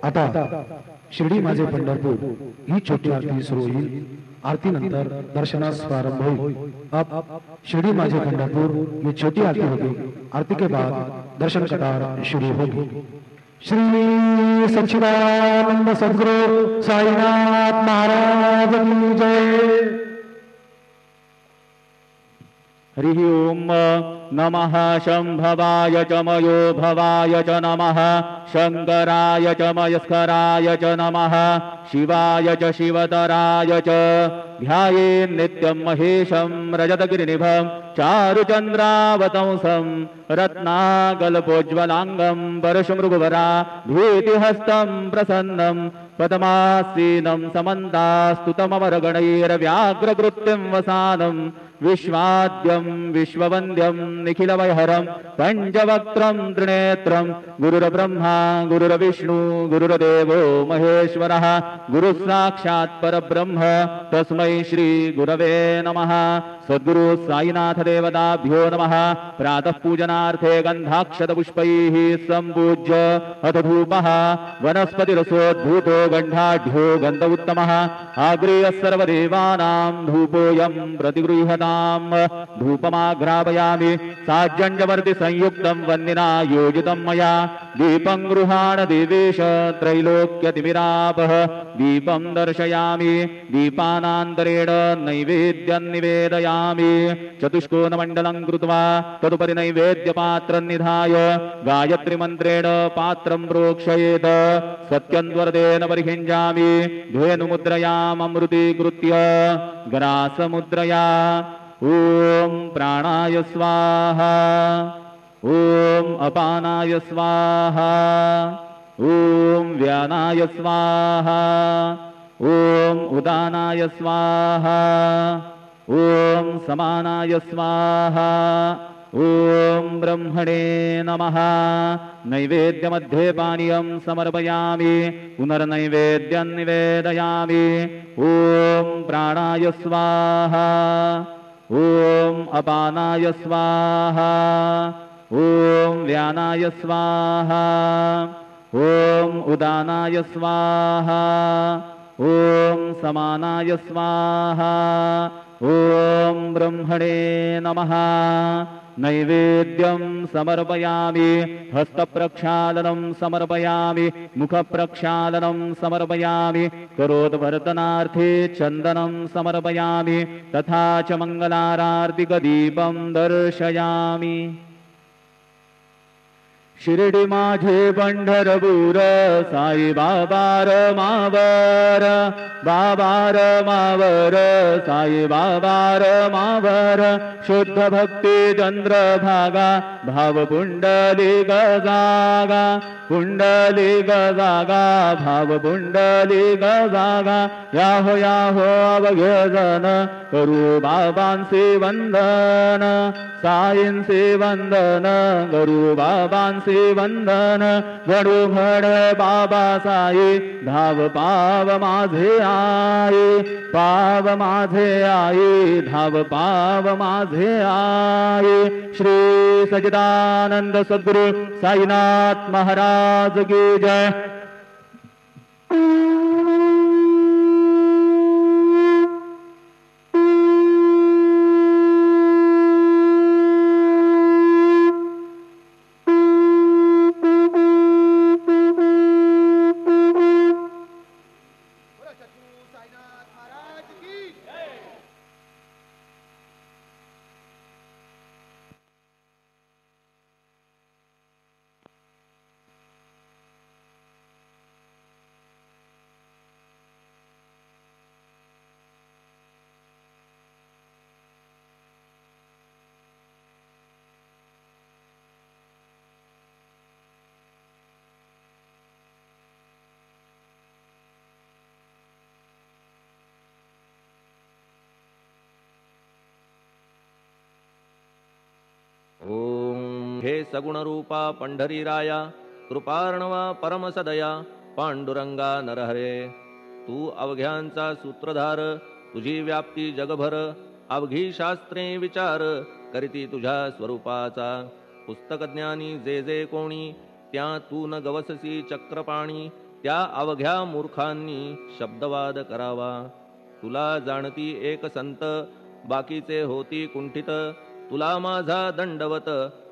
आता शिर्डी माझे पंढरपूर ही छोटी आरती सुरू होईल। आरती नंतर दर्शनास प्रारंभ होईल। अब शिर्डी माझे पंढरपुर ये छोटी आरती होगी। आरती के बाद दर्शन कतार शुरू होगी। श्री सच्चिदानंद सद्गुरु साईनाथ महाराज की जय। हरि ओम नमः शंभवाय च मयो भवाय च नमः शंकराय च मयस्कराय च नमः शिवाय च शिवतराय च ध्याये नित्यं महेशं रजतगिरिनिभं चारुचन्द्रावतंसं रत्नाकल्पोज्ज्वलांगं परशुमृगवरा भीतिहस्तं प्रसन्नं पद्मासीनं समन्तास्तुतमवरगणैर्व्याघ्रकृत्यं वसानं विश्वाद्यं विश्ववन्द्यं निखिलवैहरं पंचवक्त्रं त्रिनेत्रं गुरुर्ब्रह्मा गुरुर्विष्णु गुरुर्देवो महेश्वरः गुरुसाक्षात् परब्रह्म तस्मै श्री गुरवे नमः। सद्गुरु साईनाथ देवताभ्यो नमः। प्रातः पूजनार्थे गन्धाक्षतपुष्पैः सम्पूज्य अथ धूपः वनस्पतिरसोद्भूतो गन्धाढ्यो गन्ध उत्तमः आग्रेयः सर्वदेवानां धूपोऽयं प्रतिगृह्यताम्। धूपमाघ्रापयामि साज्जन्यवर्ति संयुक्तं वन्दिना योजितं मया दीपं गृहाण देवेश त्रैलोक्यतिमिरापः दीपं दर्शयामि दीपानान्तरेण नैवेद्यं निवेदयामि चतुष्कोणमण्डलं कृत्वा तदुपरि नैवेद्यपात्रं निधाय गायत्रीमन्त्रेण पात्रं प्रोक्षयेत् सत्यन्वरदेन परिहिञ्जामि धेनुमुद्रयाममृतीकृत्य ग्रासमुद्रया ॐ प्राणाय स्वाहा ॐ अपानाय स्वाहा ॐ व्यानाय स्वाहा ॐ उदानाय स्वाहा ॐ समानाय स्वाहा ॐ ब्रह्मणे नमः। नैवेद्यमध्ये पानीयं समर्पयामि पुनर्नैवेद्यं निवेदयामि। ॐ प्राणाय स्वाहा ॐ अपानाय स्वाहा ॐ व्यानाय स्वाहा ॐ उदानाय स्वाहा ॐ समानाय स्वाहा ॐ ब्रह्मणे नमः। नैवेद्यं समर्पयामि हस्तप्रक्षालनं समर्पयामि मुखप्रक्षालनं समर्पयामि करोद्वर्तनार्थे चन्दनं समर्पयामि तथा च मङ्गलारार्तिकदीपं दर्शयामि। शिर्डी माझे पंढरपूर साई बाबार मावर बाबार मावर साई बाबार मावर शुद्ध भक्ती चंद्रभागा भाव पुंडलिक जागा पुंडलिक जागा भाव पुंडलिक जागा याहो अवघ्यजन करू बाबांचे वंदन साईंचे वंदन करू बाबांचे वंदन घडू घड बाबा साई धाव पाव माझे आई पाव माझे आई धाव पाव माझे आई। श्री सच्चिदानंद सद्गुरु साईनाथ महाराज की जय। हे सगुणरूपा पंढरीराया कृपार्णवा परमसदया पांडुरंगा नरहरे तू अवघ्यांचा सूत्रधार तुझी व्याप्ती जगभर अवघी शास्त्रे विचार करीती तुझ्या स्वरूपाचा पुस्तकज्ञानी जे जे कोणी त्या तू न गवससी चक्रपाणी त्या अवघ्या मूर्खांनी शब्दवाद करावा. तुला जाणती एक संत, बाकीचे होती कुंठित. तुला माझा दंडवत,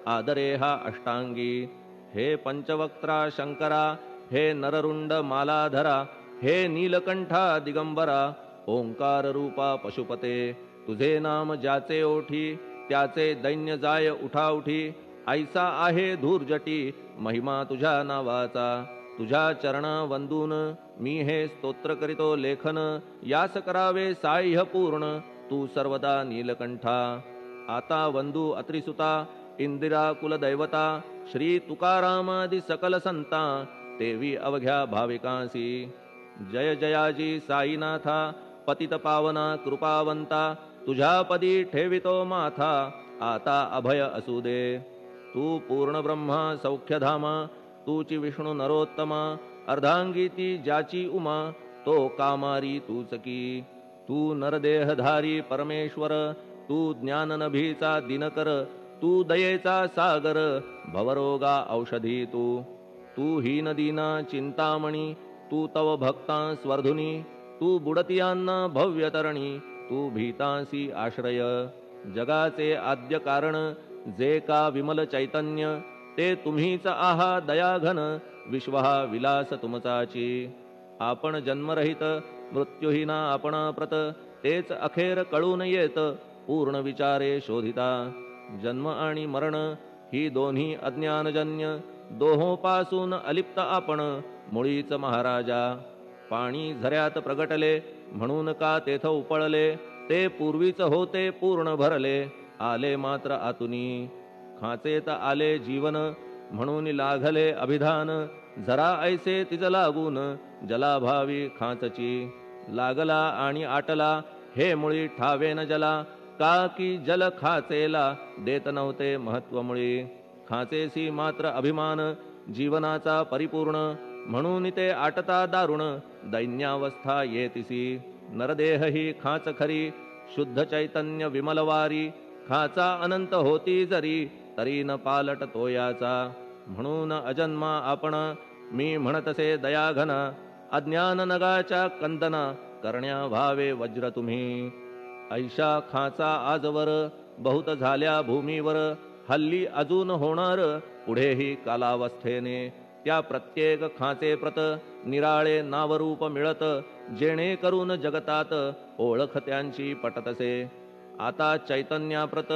आदरे हा अष्टांगी. हे पंचवक्त्रा शंकरा, हे नररुंड मालाधरा, हे नीलकंठा दिगंबरा, ओंकार रूपा पशुपते. तुझे नाम ज्याचे ओठी, त्याचे दैन्य जाय उठाउठी. ऐसा आहे धूर्जटी, महिमा तुझ्या नावाचा. तुझ्या चरणा वंदून मी हे स्तोत्र करीतो लेखन. यास करावे साह्य पूर्ण, तू सर्वदा नीलकंठा. आता वंदू अत्रिसुता, इंदिरा कुलदैवता. श्री तुकारामादि सकल संता, तेवी अवघ्या भाविकांसी. जय जयाजी साईनाथा, पतित पावना कृपावंता. तुझ्या पदी ठेवितो माथा, आता अभय असू दे. तू पूर्ण ब्रह्मा सौख्यधामा, तूची विष्णू नरोत्तमा. अर्धांगी ती ज्याची उमा, तो कामारी तूच की. तू नरदेहधारी परमेश्वर, तू ज्ञाननभीचा दिनकर. तू दयेचा सागर, भवरोगा औषधी तू. तू हीनदीना चिंतामणी, तू तव भक्तां स्वर्धुनी. तू बुडतियांना भव्यतरणी, तू भीतांसी आश्रय. जगाचे आद्य कारण, जे का विमल चैतन्य. ते तुम्हीच आहा दयाघन, विश्वहा विलास तुमचाची. आपण जन्मरहित, मृत्यूहीना आपण प्रत. तेच अखेर कळून येत, पूर्ण विचारे शोधिता. जन्म आणि मरण ही दोन्ही अज्ञानजन्य. दोहोपासून अलिप्त आपण, मुळीच महाराजा. पाणी झऱ्यात प्रगटले, म्हणून का तेथ उपळले. ते पूर्वीच होते पूर्ण भरले, आले मात्र आतुनी. खाचेत आले जीवन, म्हणून लागले अभिधान. जरा ऐसे तिज लागून, जलाभावी खाचची. लागला आणि आटला, हे मुळी ठावेन जला. का की जल खाचेला, देत नव्हते महत्व मुळी. खाचेसी मात्र अभिमान, जीवनाचा परिपूर्ण. म्हणून ते आटता दारुण, दैन्यावस्था येतिसी. नरदेह ही खाच खरी, शुद्ध चैतन्य विमलवारी. खाचा अनंत होती जरी, तरी न पालट तो याचा. म्हणून अजन्मा आपण, मी म्हणतसे दयाघन. अज्ञान नगाच्या कंदना, करण्या व्हावे वज्र तुम्ही. ऐशा खाचा आजवर, बहुत झाल्या भूमीवर. हल्ली अजून होणार, पुढेही कालावस्थेने. त्या प्रत्येक खाचे प्रत, निराळे नावरूप मिळत. जेणे करून जगतात, ओळख त्यांची पटतसे. आता चैतन्याप्रत,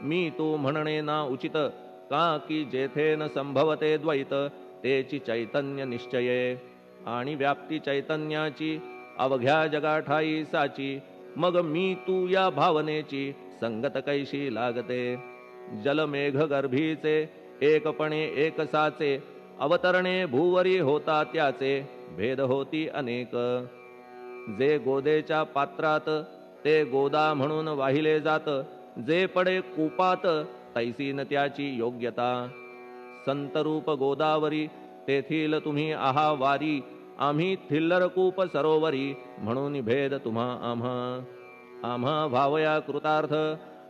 मी तू म्हणणे ना उचित. का की जेथे न संभवते द्वैत, तेची चैतन्य निश्चये. आणि व्याप्ती चैतन्याची, अवघ्या जगाठाई साची. मग मी तू या भावनेची, संगत कैशी लागते. जलमेघ गर्भीचे, एकपणे एक साचे. अवतरणे भूवरी होता त्याचे, भेद होती अनेक. जे गोदेच्या पात्रात, ते गोदा म्हणून वाहिले जात. जे पडे कूपात, तैसीन त्याची योग्यता. संतरूप गोदावरी, तेथील तुम्ही आहा वारी. आम्ही थिल्लर कूप सरोवरी, म्हणून भेद तुम्हा आम्हा. आम्हा भावया कृतार्थ,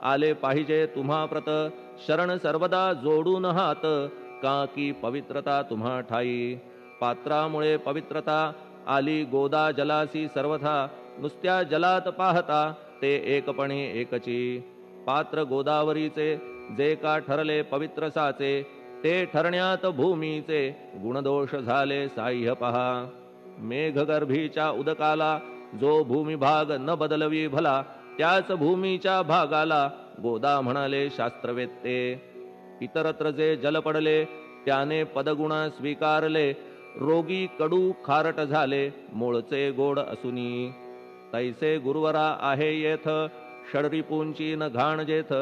आले पाहिजे तुम्हा प्रत. शरण सर्वदा जोडून हात, का की पवित्रता तुम्हा ठाई. पात्रामुळे पवित्रता, आली गोदा जलासी सर्वथा. नुसत्या जलात पाहता, ते एकपणे एकची. पात्र गोदावरीचे, जे का ठरले पवित्र साचे. ते ठरण्यात भूमीचे, गुणदोष झाले साह्य पहा. मेघगर्भीच्या उदकाला, जो भूमिभाग न बदलवी भला. त्याच भूमीच्या भागाला, गोदा म्हणाले शास्त्रवेत्ते. इतरत्र जे जल पडले, त्याने पदगुणा स्वीकारले. रोगी कडू खारट झाले, मूळचे गोड असुनी. तैसे गुरुवरा आहे येथ, षडरिपूंची न घाण जेथ.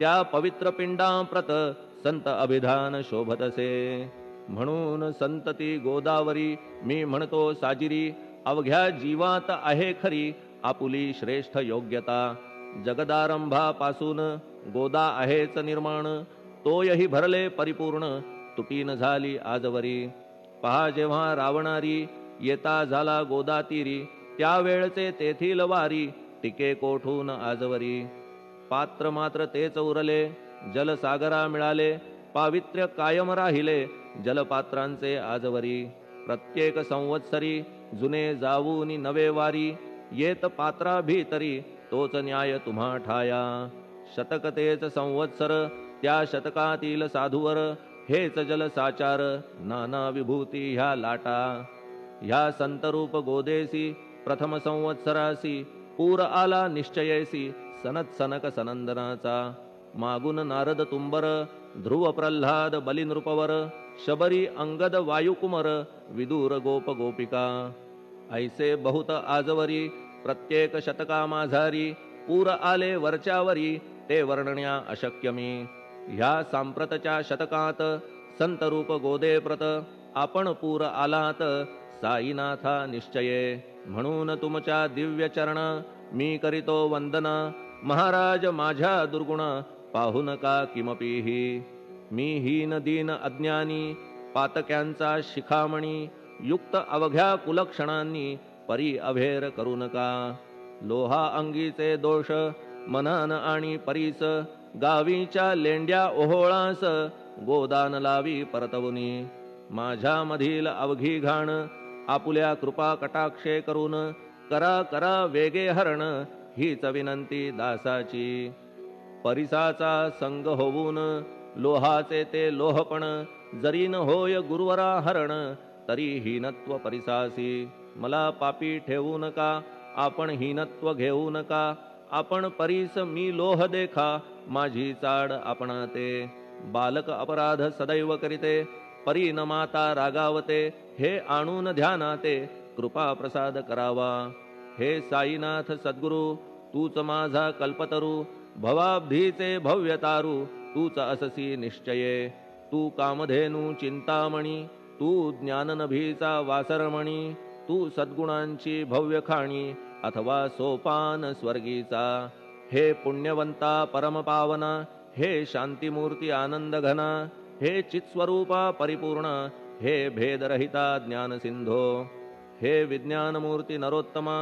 त्या पवित्र पिंडाप्रत, संत अभिधान शोभतसे. म्हणून संतती गोदावरी, मी म्हणतो साजिरी. अवघ्या जीवात आहे खरी, आपुली श्रेष्ठ योग्यता. जगदारंभापासून, गोदा आहेच निर्माण. तोयही भरले परिपूर्ण, तुटीन झाली आजवरी. पहा जेव्हा रावणारी, येता झाला गोदा तीरी. त्यावेळचे तेथील वारी, टिके कोठून आजवरी. पात्र मात्र तेच उरले, जलसागरा मिळाले. पावित्र्य कायम राहिले, जलपात्रांचे आजवरी. प्रत्येक संवत्सरी जुने जाऊनी नवे वारी येत पात्रा भीतरी तोच न्याय तुम्हा ठाया शतक तेच संवत्सर त्या शतकातील साधूवर हेच जल साचार नाना विभूती ह्या लाटा ह्या संतरूप गोदेसी प्रथम संवत्सरासी पूर आला निश्चयेसी सनत सनक सनंदनाचा मागून नारद तुंबर ध्रुव प्रल्हाद बलिनृपवर शबरी अंगद वायुकुमर विदूर गोप गोपिका ऐसे बहुत आजवरी प्रत्येक शतका माझारी पूर आले वरच्यावरी ते वर्णण्या अशक्य मी ह्या सांप्रतच्या शतकात संतरूप गोदे प्रत आपण पूर आलात साईनाथा निश्चये म्हणून तुमच्या दिव्य चरण मी करीतो वंदना महाराज माझ्या दुर्गुण पाहू नका किमपीही मी हीन दीन अज्ञानी पातक्यांचा शिखामणी युक्त अवघ्या कुलक्षणांनी परी अभेर करू नका लोहा अंगीचे दोष मनन आणि परीस गावीच्या लेंड्या ओहोळास गोदान लावी परतवुनी माझ्यामधील अवघी घाण आपुल्या कृपा कटाक्षे करून करा करा वेगे हरण हीच विनंती दासाची परिसाचा संग होऊन लोहाचे ते लोहपण जरी न होय गुरुवरा हरण तरी हीनत्व परिसासी मला पापी ठेवू नका आपण हीनत्व घेऊ नका आपण परीस मी लोह देखा माझी चाड आपणाते बालक अपराध सदैव करीते परी न माता रागावते हे आणून ध्यानाते कृपा प्रसाद करावा हे साईनाथ सद्गुरु तूच माझा कल्पतरू भवाब्धीचे भव्यतारू तूच अससी निश्चये तू कामधेनू चिंतामणी तू ज्ञाननभीचा वासरमणी तू सद्गुणांची भव्य खाणी अथवा सोपान स्वर्गीचा हे पुण्यवंता परमपावना हे शांतिमूर्ती आनंद घना हे चित्स्वरूपा परिपूर्ण हे भेदरहिता ज्ञानसिंधो हे विज्ञानमूर्ती नरोत्तमा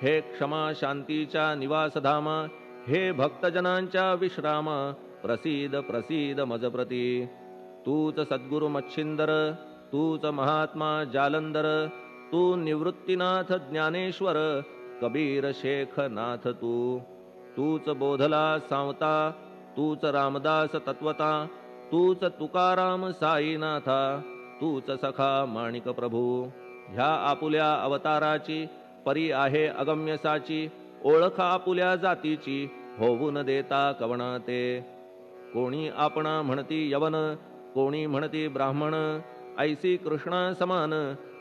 हे क्षमा शांतीच्या निवासधामा हे भक्तजनांच्या विश्राम प्रसीद प्रसीद मजप्रती तूच सद्गुरु मच्छिंदर तूच महात्मा जालंदर तू निवृत्तीनाथ ज्ञानेश्वर कबीर शेख नाथ तूच बोधला सांवता तूच रामदास तत्वता तूच तुकाराम साईनाथा तूच सखा माणिक प्रभू ह्या आपुल्या अवताराची परी आहे अगम्यसाची ओळख आपुल्या जातीची होऊ न देता कवणाते कोणी आपणा म्हणती यवन कोणी म्हणती ब्राह्मण ऐसी कृष्णा समान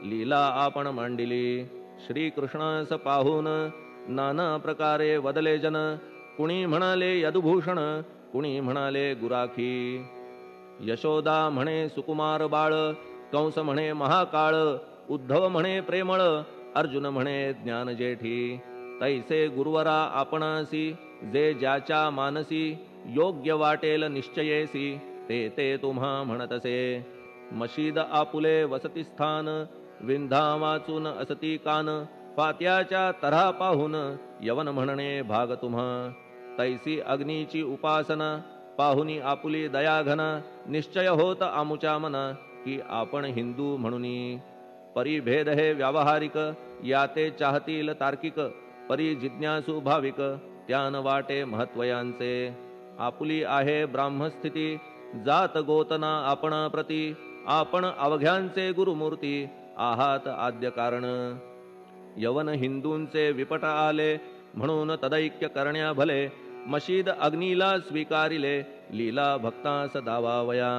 लीला आपण मांडिली श्री कृष्णास पाहून नाना प्रकारे वदले जन कुणी म्हणाले यदुभूषण कुणी म्हणाले गुराखी यशोदा म्हणे सुकुमार बाळ कंस म्हणे महाकाळ उद्धव म्हणे प्रेमळ अर्जुन म्हणे ज्ञान जेठी तैसे गुरुवरा आपणासी जे ज्याच्या मानसी योग्य वाटेल निश्चयेसी ते ते तुम्हा म्हणतसे मशीद आपुले वसती स्थान विंधा वाचून असती कान फात्याच्या तऱ्हा पाहून यवन म्हणणे भाग तुम्हा तैसी अग्नीची उपासना पाहुनी आपुली दयाघना निश्चय होत आमुच्या मना की आपण हिंदू म्हणूनी परिभेद हे व्यावहारिक याते चाहतील तार्किक परी जिज्ञासू भाविक त्यान वाटे महत्वयांचे आपुली आहे ब्राह्मस्थिती जात गोतना आपणा प्रती आपण अवघ्यांचे गुरुमूर्ती आहात आद्य कारण यवन हिंदूंचे विपट आले म्हणून तदैक्य करण्या भले मशीद अग्नीला स्वीकारिले लीला भक्तास दावावया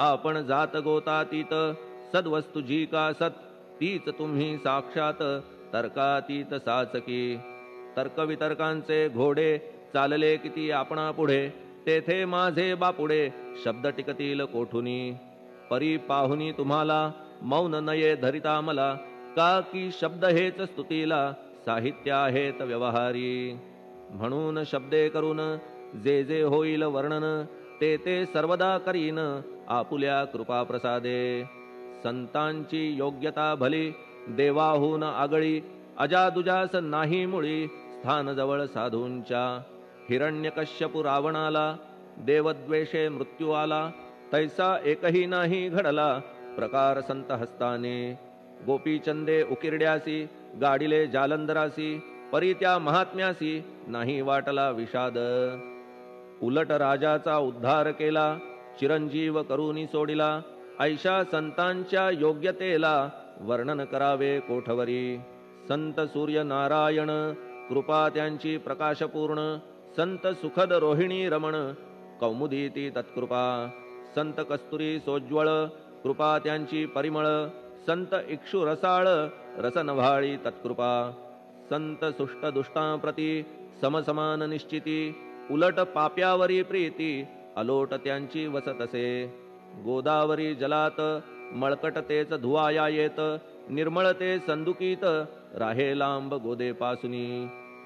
आपण जात गोतातीत सद्वस्तु जी का सत तीच तुम्ही साक्षात तर्कातीत साचकी तर्कवितर्कांचे घोडे चालले किती आपणा पुढे तेथे माझे बापुडे शब्द टिकतील कोठुनी परी पाहुनी तुम्हाला मौन नये धरिता मला का की शब्द हेच स्तुतीला साहित्य आहेत व्यवहारी म्हणून शब्दे करून जे जे होईल वर्णन ते ते सर्वदा करीन आपुल्या कृपा प्रसादे संतांची योग्यता भली देवाहून आगळी अजादुजास नाही मुळी स्थान जवळ साधूंच्या हिरण्यकश्यपु रावणाला देवद्वेषे मृत्यू आला तैसा एकही नाही घडला प्रकार संत हस्ताने गोपीचंदे उकिरड्यासी गाडिले जालंधरासी परी त्या महात्म्यासी नाही वाटला विषाद उलट राजाचा उद्धार केला चिरंजीव करूनी सोडिला ऐशा संतांच्या योग्यतेला वर्णन करावे कोठवरी संत सूर्य नारायण कृपा त्यांची प्रकाशपूर्ण संत सुखद रोहिणी रमण कौमुदी ती तत्कृपा संत कस्तुरी सोज्वळ कृपा त्यांची परिमळ संत इक्षु रसाळ रसनव्हाळी तत्कृपा संत सुष्ट दुष्टांप्रती समसमान निश्चिती उलट पाप्यावरी प्रीती अलोट त्यांची वसतसे गोदावरी जलात मळकट तेच धुवाया येत निर्मळ ते संदुकीत राहे लांब गोदे पासुनी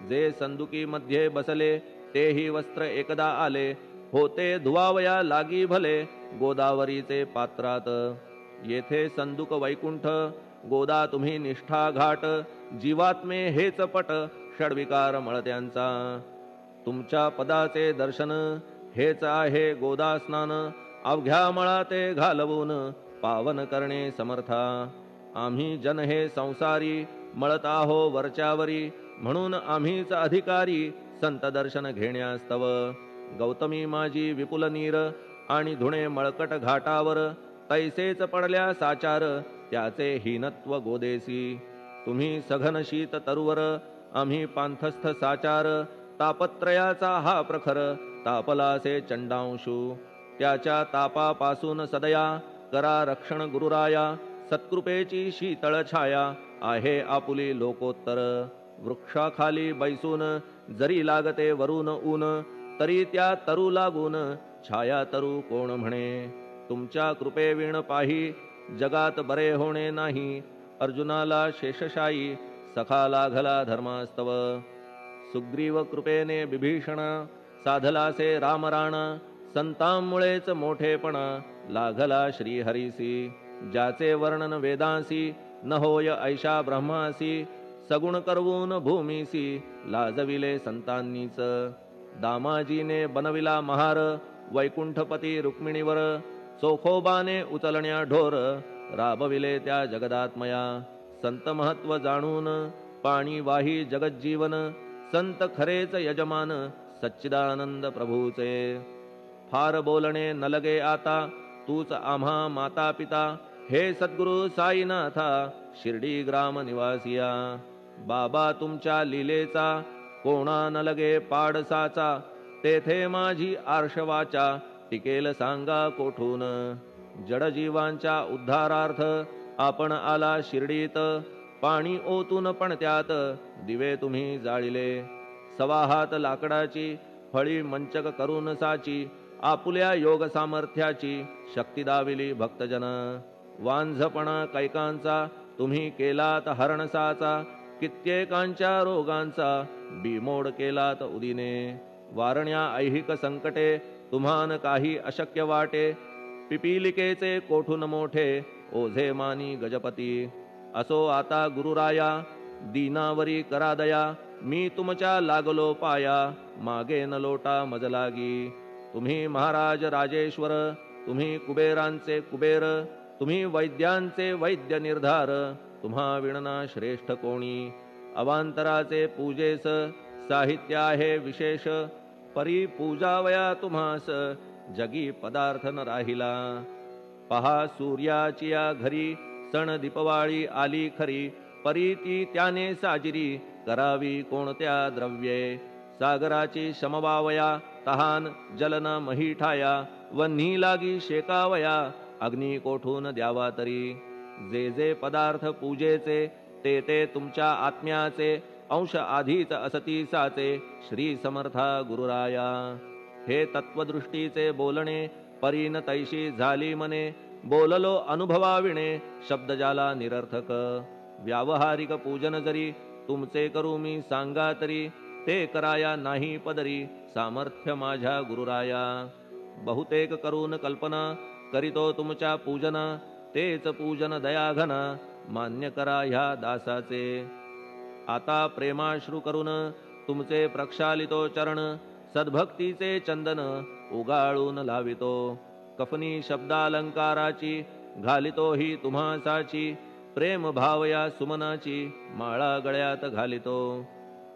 जे संदुकी मध्ये बसले तेही वस्त्र एकदा आले होते धुवावया लागी भले गोदावरीचे पात्रात येथे संदुक वैकुंठ गोदा तुम्ही निष्ठा घाट जीवात्मे हेच पट षडविकार मळत्यांचा तुमच्या पदाचे दर्शन हेच आहे गोदा स्नान अवघ्या मळाते घालवून पावन करणे समर्था आम्ही जन हे संसारी मळत आहो वरच्यावरी म्हणून आम्हीच अधिकारी संत दर्शन घेण्यास्तव गौतमी माझी विपुल नीर आणि धुणे मळकट घाटावर तैसेच पडल्या साचार त्याचे हीनत्व गोदेसी तुम्ही सघन शीत तरुवर आम्ही पांथस्थ साचार तापत्रयाचा हा प्रखर तापलासे चंडांशू त्याच्या तापापासून सदया करा रक्षण गुरुराया सत्कृपेची शीतळ छाया आहे आपुली लोकोत्तर वृक्षाखाली बैसून जरी लागते वरून ऊन तरी त्या तरू लागून छाया तरू कोण म्हणे तुमच्या कृपेविण पाही जगात बरे होणे नाही अर्जुनाला शेषशायी सखा लागला धर्मास्तव सुग्रीव कृपेने बिभीषण साधलासे रामराण संतांमुळेच मोठेपणा लागला श्रीहरीसी ज्याचे वर्णन वेदांसी न होय ऐशा ब्रह्मासी सगुण करवून भूमीसी लाजविले संतांनीच दामाजीने बनविला महार वैकुंठपती रुक्मिणीवर चोखोबाने उचलण्या ढोर राबविले त्या जगदात्मया संत महत्व जाणून पाणी वाही जगज्जीवन संत खरेच यजमान सच्चिदानंद प्रभूचे फार बोलणे न लगे आता तूच आम्हा माता पिता हे सद्गुरु साईनाथा शिर्डी ग्राम निवासिया बाबा तुमच्या लीलेचा कोणा न लगे पाडसाचा तेथे माझी आर्षवाचा टिकेल सांगा कोठून जडजीवांच्या उद्धारार्थ आपण आला शिर्डीत पाणी ओतून पण त्यात दिवे तुम्ही जाळिले सवाहात लाकडाची फळी मंचक करून साची आपुल्या योग सामर्थ्याची शक्ती दाविली भक्तजन वांझपणा कैकांचा तुम्ही केलात हरणसाचा कित्येकांच्या रोगांचा बिमोड केलात उदिने वारण्या ऐहिक संकटे तुम्हान काही अशक्य वाटे पिपीलिकेचे कोठून मोठे ओझे मानी गजपती असो आता गुरुराया दीनावरी करा दया मी तुमच्या लागलो पाया मागे न लोटा मजलागी तुम्ही महाराज राजेश्वर तुम्ही कुबेरांचे कुबेर तुम्ही वैद्यांचे वैद्य निर्धार तुम्हा विणना श्रेष्ठ कोणी अवांतराचे पूजेस साहित्य आहे विशेष परी पूजावया तुम्हास जगी पदार्थ न राहिला पहा सूर्याची या घरी सण दीपवाळी आली खरी परी ती त्याने साजिरी करावी कोणत्या द्रव्ये सागराची शमवावया तहान जलन मही ठाया वन्ही लागी शेकावया अग्नी कोठून द्यावा तरी जे जे पदार्थ पूजेचे ते ते तुमच्या आत्म्याचे अंश आधीच असतीसाचे श्री समर्था गुरुराया हे तत्वदृष्टीचे बोलणे परीन तैशी झाली मने बोललो अनुभवाविणे शब्द जाला निरर्थक व्यावहारिक पूजन जरी तुमचे करू मी सांगा तरी ते कराया नाही पदरी सामर्थ्य माझ्या गुरुराया बहुतेक करून कल्पना करीतो तुमच्या पूजन तेच पूजन दयाघन मान्य करा ह्या दासाचे आता प्रेमाश्रू करून तुमचे प्रक्षालितो चरण सद्भक्तीचे चंदन उगाळून लावितो कफनी शब्दालंकाराची घालितो ही तुम्हासाची प्रेम भाव या सुमनाची माळा गळ्यात घालितो.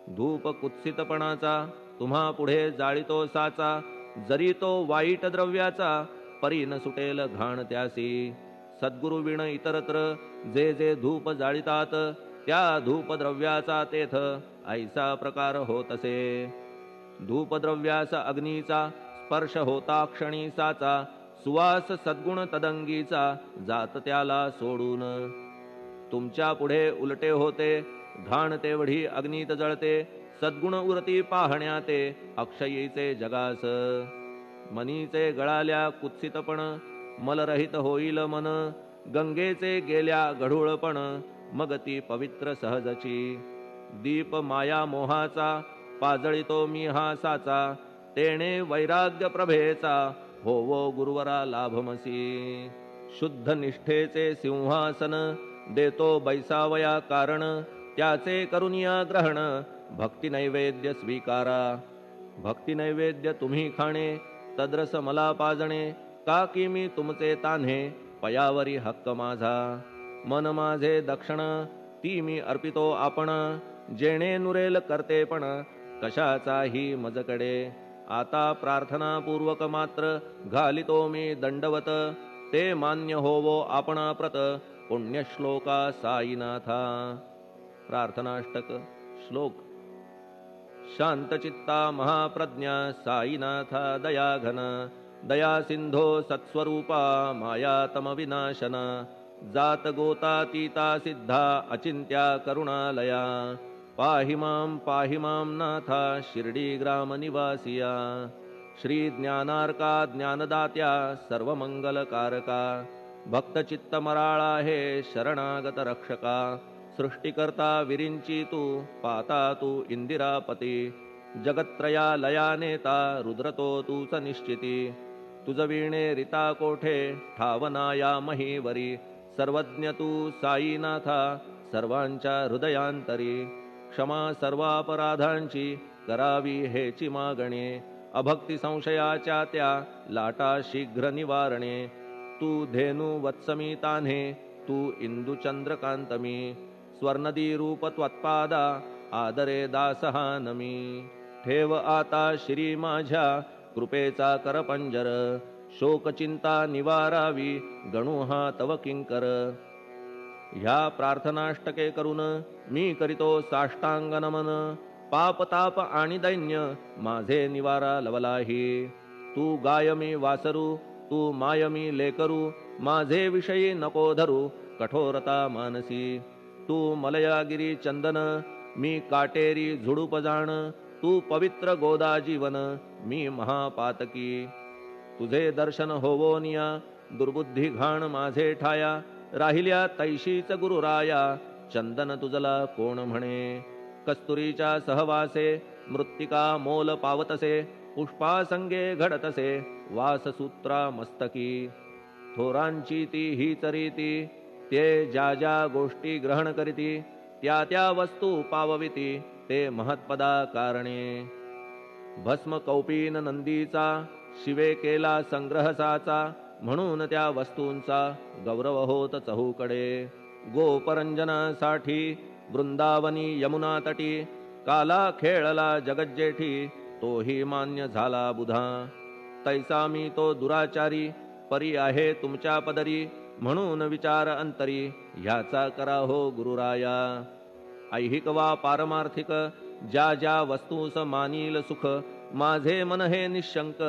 धूप कुत्सितपणाचा तुम्हा पुढे जाळितो साचा. जरी तो वाईट द्रव्याचा परी न सुटेल घाण त्यासी. सद्गुरु विण इतरत्र जे जे धूप जाळितात त्या धूप द्रव्याचा तेथ ऐसा प्रकार होतसे. धूपद्रव्यास अग्नीचा स्पर्श होता क्षणी साचा. सुवास सद्गुण तदंगीचा जात त्याला सोडून. तुमच्या पुढे उलटे होते घाण तेवढी अग्नीत जळते. सद्गुण उरती पाहण्या ते अक्षयीचे जगास. मनीचे गळाल्या कुत्सितपण मलरहित होईल मन. गंगेचे गेल्या गढूळपण मग ती पवित्र सहजची. दीप माया मोहाचा पाजळितो मी हा साचा. तेणे वैराग्य प्रभेचा होवो गुरुवरा लाभमसी. शुद्ध निष्ठेचे सिंहासन देतो बैसावया कारण. त्याचे करुनिया ग्रहण भक्ती नैवेद्य स्वीकारा. भक्ती नैवेद्य तुम्ही खाणे तद्रस मला पाजणे. का की मी तुमचे तान्हे पयावरी हक्क माझा. मन माझे दक्षिण ती मी अर्पितो आपण. जेणे नुरेल करतेपण कशाचाही मजकडे. आता प्रार्थनापूर्वक मात्र घालितो मी दंडवत. ते मान्य होवो आपणा प्रत पुण्यश्लोका साईनाथा. प्रार्थनाष्टक. श्लोक. शांतचित्ता महाप्रज्ञा साईनाथा दयाघन. दया सिंधो सत्स्वरूपा मायातम विनाशन. जात गोतातीता सिद्धा अचिंत्या करुणालया. पाहि मां नाथा शिर्डी ग्राम निवासिया. श्री ज्ञानार्का ज्ञानदात्या सर्वमंगलकारका. भक्तचित्त मराळा हे शरणागत रक्षका. सृष्टिकर्ता विरिंची तू पाता तू इंदिरापती. जगत्त्रया लया नेता रुद्रतो तूच निश्चिती. तुझ वीणे रिता कोठे ठावनाया महीवरी. सर्वज्ञ तू साईनाथा सर्वांच्या हृदयांतरी. क्षमा सर्वापराधांची करावी हेची मागणे. अभक्ती संशयाच्या त्या लाटा शीघ्र निवारणे. तू धेनु वत्समी तान्हे तू इंदुचंद्रकांतमी. स्वर्णदी रूप त्वत्पादा आदरे दासहा नमी. ठेव आता श्री माझ्या कृपेचा करपंजर. शोकचिंता निवारावी गणू हा तव किंकर. ह्या प्रार्थनाष्टके करून मी करीतो साष्टांग नमन. पाप ताप आणि दैन्य माझे निवारा लवलाही. तू गायमी वासरू तू मायमी लेकरू. माझे विषयी नको धरू कठोरता मानसी. तू मलयागिरी चंदन मी काटेरी झुडूप जाण. तू पवित्र गोदा जीवन मी महापातकी. तुझे दर्शन होवोनिया दुर्बुद्धी घाण माझे ठाया. राहिल्या तैशीच गुरुराया चंदन तुझला कोण म्हणे. कस्तुरीच्या सहवासे मृत्तिका मोल पावतसे. पुष्पासंगे घडतसे वाससूत्रा मस्तकी. थोरांची ती हीच रीती ते ज्या ज्या गोष्टी ग्रहण करीती. त्या त्या वस्तू पावविती ते महत्पदा कारणे. भस्म कौपीन नंदीचा शिवे केला संग्रह साचा. म्हणून त्या वस्तूंचा गौरव होत चहूकडे. गोपरंजनासाठी वृंदावनी यमुना तटी. काला खेळला जगज्जेठी तोही मान्य झाला बुधा. तैसा मी तो दुराचारी परी आहे तुमच्या पदरी. म्हणून विचार अंतरी ह्याचा करा हो गुरुराया. ऐहिक वा पारमार्थिक ज्या ज्या वस्तूस मानील सुख. माझे मन हे निशंक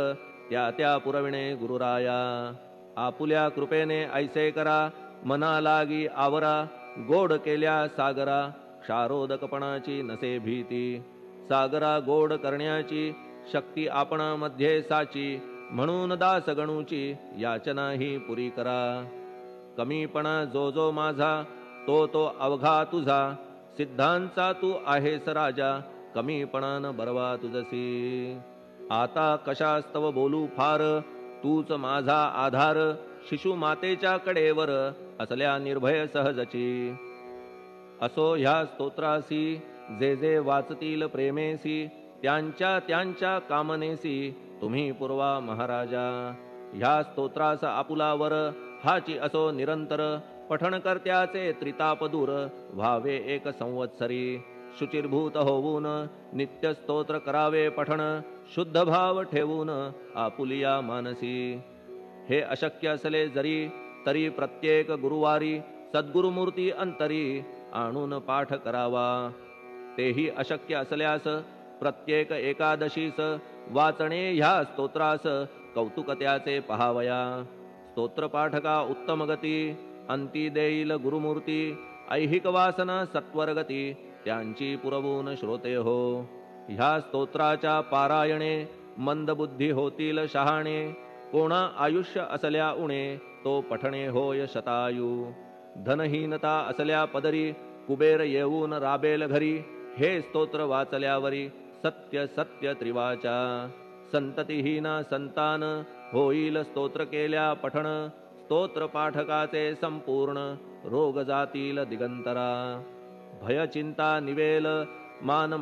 त्या त्या पुरविणे गुरुराया. आपुल्या कृपेने ऐसे करा मना लागी आवरा. गोड केल्या सागरा क्षारोदकपणाची नसे भीती. सागरा गोड करण्याची शक्ती आपणामध्ये साची. म्हणून दास गणूची याचना ही पुरी करा. कमीपणा जो जो माझा तो तो अवघा तुझा. सिद्धांचा तू आहेस राजा कमीपणान बरवा तुझसी. आता कशास्तव बोलू फार तूच माझा आधार. शिशु मातेच्या कडेवर असल्या निर्भय सहजची. असो ह्या स्तोत्रासी जे जे वाचतील प्रेमेसी. त्यांच्या त्यांच्या कामनेसी तुम्ही पुरवा महाराजा. ह्या स्तोत्रास आपुलावर हाची असो निरंतर. पठणकर्त्याचे त्रिताप दूर व्हावे एक संवत्सरी शुचिर्भूत होऊन नित्य स्तोत्र करावे पठण शुद्ध भाव ठेवून आपुलिया मानसी हे अशक्य असले जरी तरी प्रत्येक गुरुवारी सद्गुरुमूर्ती अंतरी आणून पाठ करावा तेही अशक्य असल्यास प्रत्येक एकादशीस वाचणे ह्या स्तोत्रास कौतुक त्याचे पहावया स्तोत्रपाठका उत्तम गती अंती देईल गुरुमूर्ती ऐहिक वासना सत्वरगती त्यांची पुरवून श्रोते हो ह्या स्तोत्राच्या पारायणे मंदबुद्धी होतील शहाणे कोणा आयुष्य असल्या उणे तो पठणे होय शतायू धनहीनता असल्या पदरी कुबेर येऊन राबेल घरी हे स्तोत्र वाचल्यावरी सत्य सत्य त्रिवाचा संततिहीना संतान होईल स्तोत्र केल्या पठण स्तोत्र पाठकाचे संपूर्ण रोग जातील दिगंतरा भय चिंता निवेल मान